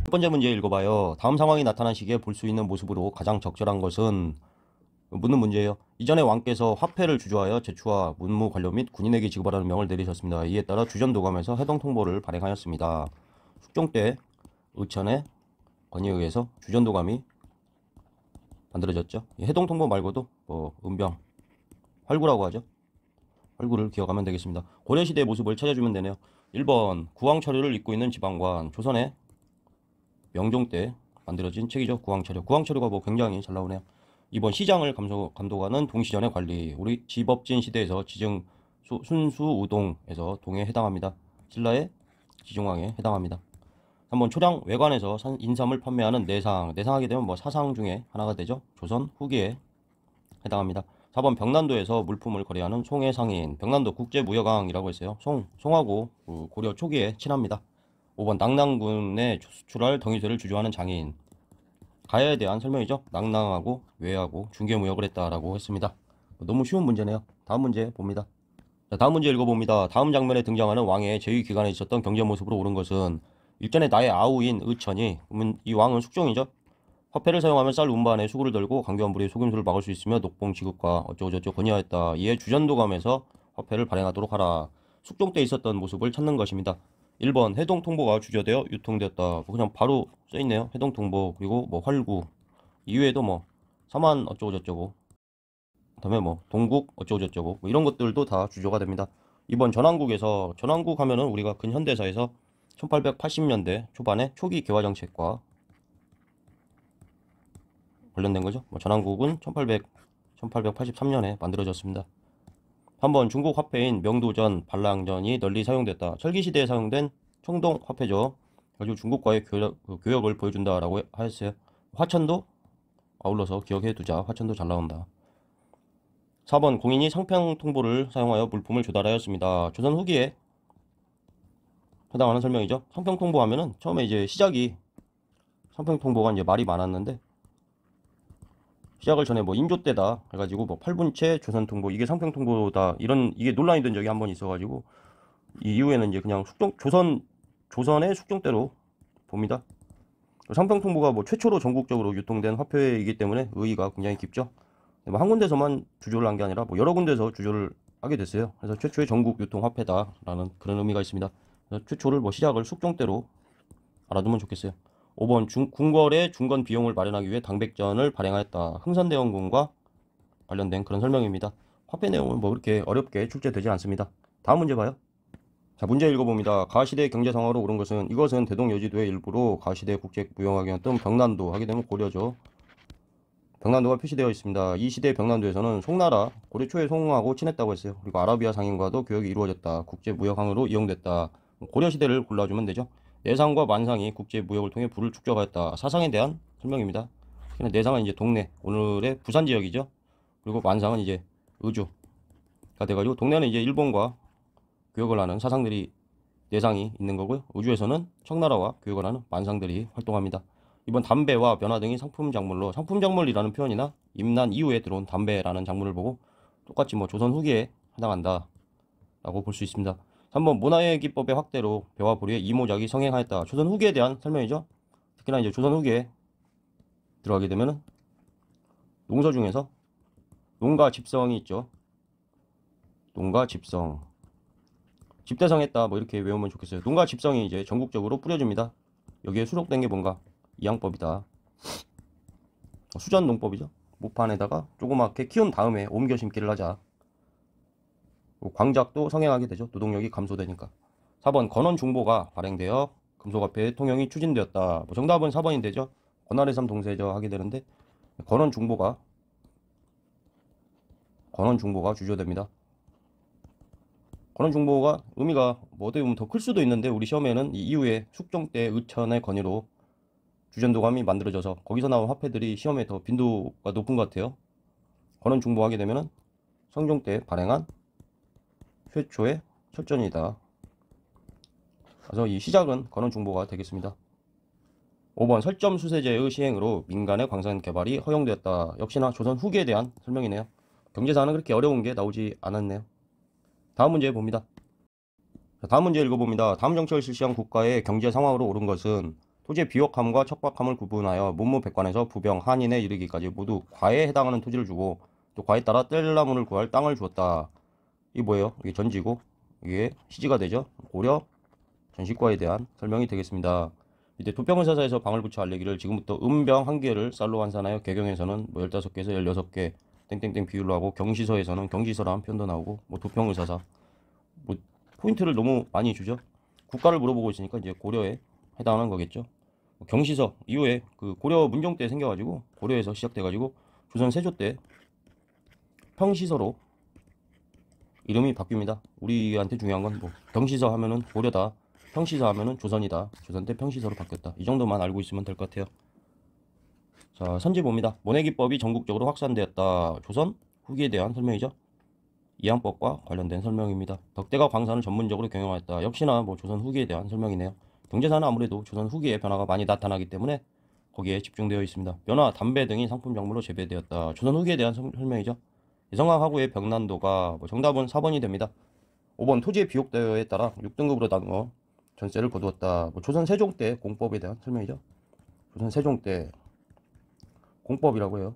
첫 번째 문제 읽어봐요. 다음 상황이 나타난 시기에 볼 수 있는 모습으로 가장 적절한 것은 묻는 문제예요. 이전에 왕께서 화폐를 주조하여 제추와 문무 관료 및 군인에게 지급하라는 명을 내리셨습니다. 이에 따라 주전도감에서 해동 통보를 발행하였습니다. 숙종 때 의천의 건의에 의해서 주전도감이 만들어졌죠. 해동 통보 말고도 은병, 활구라고 하죠. 활구를 기억하면 되겠습니다. 고려시대의 모습을 찾아주면 되네요. 1번 구왕처류를 잇고 있는 지방관. 조선의 명종 때 만들어진 책이죠. 구왕처류. 구왕처류가 굉장히 잘 나오네요. 2번 시장을 감독하는 동시전의 관리. 우리 지법진 시대에서 지증 순수우동에서 동에 해당합니다. 신라의 지중왕에 해당합니다. 3번 초량 외관에서 인삼을 판매하는 내상. 내상하게 되면 사상 중에 하나가 되죠. 조선 후기에 해당합니다. 4번 병난도에서 물품을 거래하는 송해 상인. 병난도 국제무역왕이라고 했어요. 송하고 고려 초기에 친합니다. 5번 낙랑군에 수출할 덩이쇠를 주조하는 장인. 가야에 대한 설명이죠. 낙랑하고 외하고 중개무역을 했다라고 했습니다. 너무 쉬운 문제네요. 다음 문제 봅니다. 자, 다음 문제 읽어봅니다. 다음 장면에 등장하는 왕의 제위기간에 있었던 경제 모습으로 옳은 것은 일전에 나의 아우인 의천이, 이 왕은 숙종이죠. 화폐를 사용하면 쌀 운반에 수구를 들고 강교한 불의 속임수를 막을 수 있으며 녹봉 지급과 어쩌고저쩌고 건의하였다. 이에 주전도감에서 화폐를 발행하도록 하라. 숙종 때 있었던 모습을 찾는 것입니다. 1번 해동통보가 주저되어 유통되었다. 그냥 바로 써있네요. 해동통보 그리고 활구 이외에도 사만 어쩌고저쩌고 그다음에 동국 어쩌고저쩌고 이런 것들도 다 주조가 됩니다. 2번 전왕국에서 전왕국 하면은 우리가 근현대사에서 1880년대 초반에 초기 개화정책과 관련된 거죠. 전왕국은 1883년에 만들어졌습니다. 한번 중국 화폐인 명두전, 반랑전이 널리 사용됐다. 철기시대에 사용된 청동 화폐죠. 아주 중국과의 교역을 보여준다라고 하였어요. 화천도 아울러서 기억해두자. 화천도 잘 나온다. 4번 공인이 상평통보를 사용하여 물품을 조달하였습니다. 조선 후기에 해당하는 설명이죠. 상평통보 하면은 처음에 이제 시작이 상평통보가 이제 말이 많았는데 시작을 전에 인조 때다 해가지고 8분체 조선통보 이게 상평통보다 이게 논란이 된 적이 한 번 있어가지고 이 이후에는 이제 그냥 조선의 숙종 때로 봅니다. 상평통보가 최초로 전국적으로 유통된 화폐이기 때문에 의의가 굉장히 깊죠. 한 군데서만 주조를 한 게 아니라 여러 군데서 주조를 하게 됐어요. 그래서 최초의 전국 유통 화폐다라는 그런 의미가 있습니다. 그래서 최초를 시작을 숙종 때로 알아두면 좋겠어요. 5번 궁궐의 중건 비용을 마련하기 위해 당백전을 발행하였다. 흥선대원군과 관련된 그런 설명입니다. 화폐 내용은 그렇게 어렵게 출제되지 않습니다. 다음 문제 봐요. 자, 문제 읽어봅니다. 가시대 경제 상황으로 옳은 것은 이것은 대동여지도의 일부로 가시대 국제무역왕이었던 병난도 하게 되면 고려죠. 병난도가 표시되어 있습니다. 이 시대 병난도에서는 송나라 고려 초에 송하고 친했다고 했어요. 그리고 아라비아 상인과도 교역이 이루어졌다. 국제무역항으로 이용됐다. 고려 시대를 골라주면 되죠. 내상과 만상이 국제무역을 통해 부를 축적하였다. 사상에 대한 설명입니다. 내상은 이제 동네, 오늘의 부산 지역이죠. 그리고 만상은 이제 의주가 돼가지고 동네는 이제 일본과 교역을 하는 사상들이 내상이 있는 거고요. 의주에서는 청나라와 교역을 하는 만상들이 활동합니다. 이번 담배와 변화 등이 상품작물로 상품작물이라는 표현이나 임난 이후에 들어온 담배라는 작물을 보고 똑같이 조선 후기에 해당한다 라고 볼 수 있습니다. 3번 문화의 기법의 확대로 배와 보리의 이모작이 성행하였다. 조선 후기에 대한 설명이죠. 특히나 이제 조선 후기에 들어가게 되면은 농서 중에서 농가 집성이 있죠. 농가 집성 집대성했다 이렇게 외우면 좋겠어요. 농가 집성이 이제 전국적으로 뿌려집니다. 여기에 수록된 게 뭔가 이양법이다. 수전농법이죠. 모판에다가 조그맣게 키운 다음에 옮겨 심기를 하자. 광작도 성행하게 되죠. 노동력이 감소되니까. 4번 건원중보가 발행되어 금속화폐의 통용이 추진되었다. 정답은 4번이 되죠. 권한의 삼 동세저 하게 되는데 건원중보가 주조됩니다. 건원중보가 의미가 어떻게 보면 더 클 수도 있는데 우리 시험에는 이 이후에 숙종 때 의천의 건의로 주전도감이 만들어져서 거기서 나온 화폐들이 시험에 더 빈도가 높은 것 같아요. 건원중보하게 되면은 성종 때 발행한 최초의 철전이다. 그래서 이 시작은 건원중보가 되겠습니다. 5번 설점수세제의 시행으로 민간의 광산 개발이 허용되었다. 역시나 조선 후기에 대한 설명이네요. 경제사는 그렇게 어려운 게 나오지 않았네요. 다음 문제 봅니다. 다음 문제 읽어봅니다. 다음 정책을 실시한 국가의 경제 상황으로 옳은 것은 토지의 비옥함과 척박함을 구분하여 문무백관에서 부병, 한인에 이르기까지 모두 과에 해당하는 토지를 주고 또 과에 따라 뗄나무를 구할 땅을 주었다. 이게 뭐예요? 이게 전지고 이게 시지가 되죠. 고려 전시과에 대한 설명이 되겠습니다. 이때 도평의사사에서 방을 붙여 알레기를 지금부터 음병 한 개를 쌀로 환산하여 개경에서는 뭐 15개에서 16개 땡땡땡 비율로 하고 경시서에서는 경시서라는 표현도 나오고 뭐 도평의사사 뭐 포인트를 너무 많이 주죠. 국가를 물어보고 있으니까 이제 고려에 해당하는 거겠죠. 경시서 이후에 그 고려 문종 때 생겨가지고 고려에서 시작돼가지고 조선 세조 때 평시서로 이름이 바뀝니다. 우리한테 중요한 건 뭐 경시서 하면은 고려다, 평시서 하면은 조선이다. 조선 때 평시서로 바뀌었다. 이 정도만 알고 있으면 될 것 같아요. 자, 선지봅니다. 모내기법이 전국적으로 확산되었다. 조선 후기에 대한 설명이죠. 이항법과 관련된 설명입니다. 덕대가 광산을 전문적으로 경영하였다. 역시나 뭐 조선 후기에 대한 설명이네요. 경제사는 아무래도 조선 후기에 변화가 많이 나타나기 때문에 거기에 집중되어 있습니다. 연화, 담배 등이 상품 작물로 재배되었다. 조선 후기에 대한 설명이죠. 이성왕하고의 병난도가 뭐 정답은 4번이 됩니다. 5번 토지의 비옥대에 따라 6등급으로 나누어 전세를 거두었다. 뭐 조선 세종 때 공법에 대한 설명이죠. 조선 세종 때 공법이라고 해요.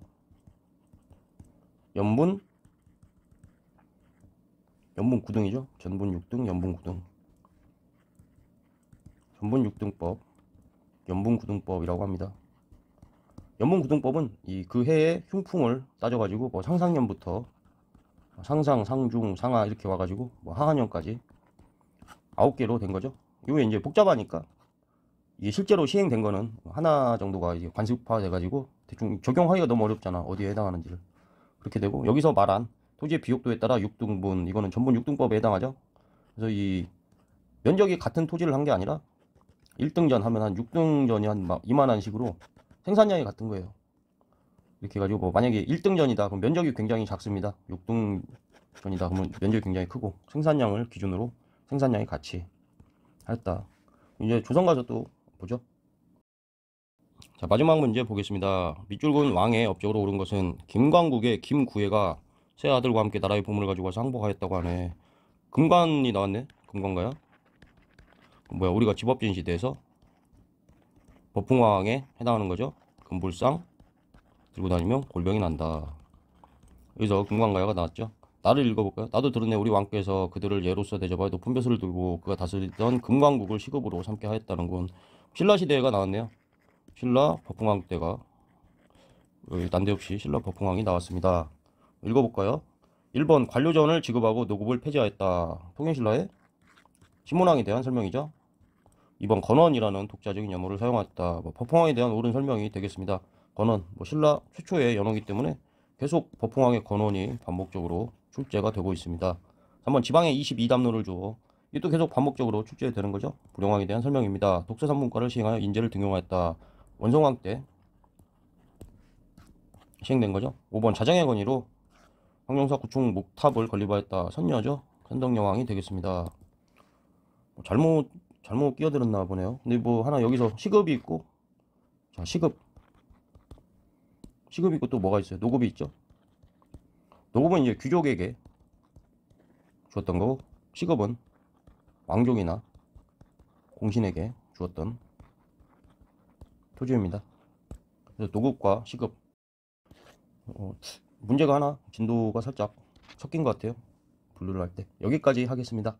연분 9등이죠. 전분 6등, 연분 9등. 전분 6등법, 연분 9등법이라고 합니다. 연분 9등법은 그 해의 흉풍을 따져가지고 뭐 상상년부터 상상, 상중, 상하 이렇게 와가지고 뭐 하한년까지 9개로 된 거죠. 이게 이제 복잡하니까 이게 실제로 시행된 거는 하나 정도가 이제 관습화 돼가지고 대충 적용하기가 너무 어렵잖아. 어디에 해당하는지를. 그렇게 되고 여기서 말한 토지의 비옥도에 따라 6등분 이거는 전분 6등법에 해당하죠. 그래서 이 면적이 같은 토지를 한 게 아니라 1등전 하면 한 6등전이 한 막 이만한 식으로 생산량이 같은 거예요. 이렇게 해가지고 뭐 만약에 1등전이다 그럼 면적이 굉장히 작습니다. 6등전이다 그러면 면적이 굉장히 크고 생산량을 기준으로 생산량이 같이 했다. 이제 조선 가서 또 보죠. 자, 마지막 문제 보겠습니다. 밑줄근 왕의 업적으로 오른 것은 김광국의 김구애가 세 아들과 함께 나라의 보물을 가지고 와서 항복하였다고 하네. 금관이 나왔네. 금관가요? 뭐야, 우리가 집업진 시대에서 법흥왕에 해당하는 거죠. 금불상 들고 다니면 골병이 난다. 여기서 금관가야가 나왔죠. 나를 읽어볼까요? 나도 들었네. 우리 왕께서 그들을 예로서 대접하여 높은 벼슬을 들고 그가 다스리던 금광국을 시급으로 삼게 하였다는군. 신라시대가 나왔네요. 신라 법흥왕 때가 난데없이 신라 법흥왕이 나왔습니다. 읽어볼까요? 1번 관료전을 지급하고 노급을 폐지하였다. 통일신라의 신문왕에 대한 설명이죠. 2번 건원이라는 독자적인 연호를 사용했다. 법흥왕에 대한 옳은 설명이 되겠습니다. 건원, 신라 최초의 연호이기 때문에 계속 법흥왕의 건원이 반복적으로 출제가 되고 있습니다. 3번 지방에 22담로를 주어 이것도 계속 반복적으로 출제되는 거죠. 불용왕에 대한 설명입니다. 독서산문과를 시행하여 인재를 등용하였다. 원성왕 때 시행된 거죠. 5번 자정의 건의로 황룡사 구충 목탑을 건립하였다. 선녀죠. 선덕여왕이 되겠습니다. 잘못 끼어들었나 보네요. 근데 뭐 하나 여기서 시급이 있고, 자 시급이 있고 또 뭐가 있어요? 노급이 있죠. 노급은 이제 귀족에게 주었던 거고, 시급은 왕족이나 공신에게 주었던 토지입니다. 그래서 노급과 시급 문제가 하나 진도가 살짝 섞인 것 같아요. 분류를 할 때. 여기까지 하겠습니다.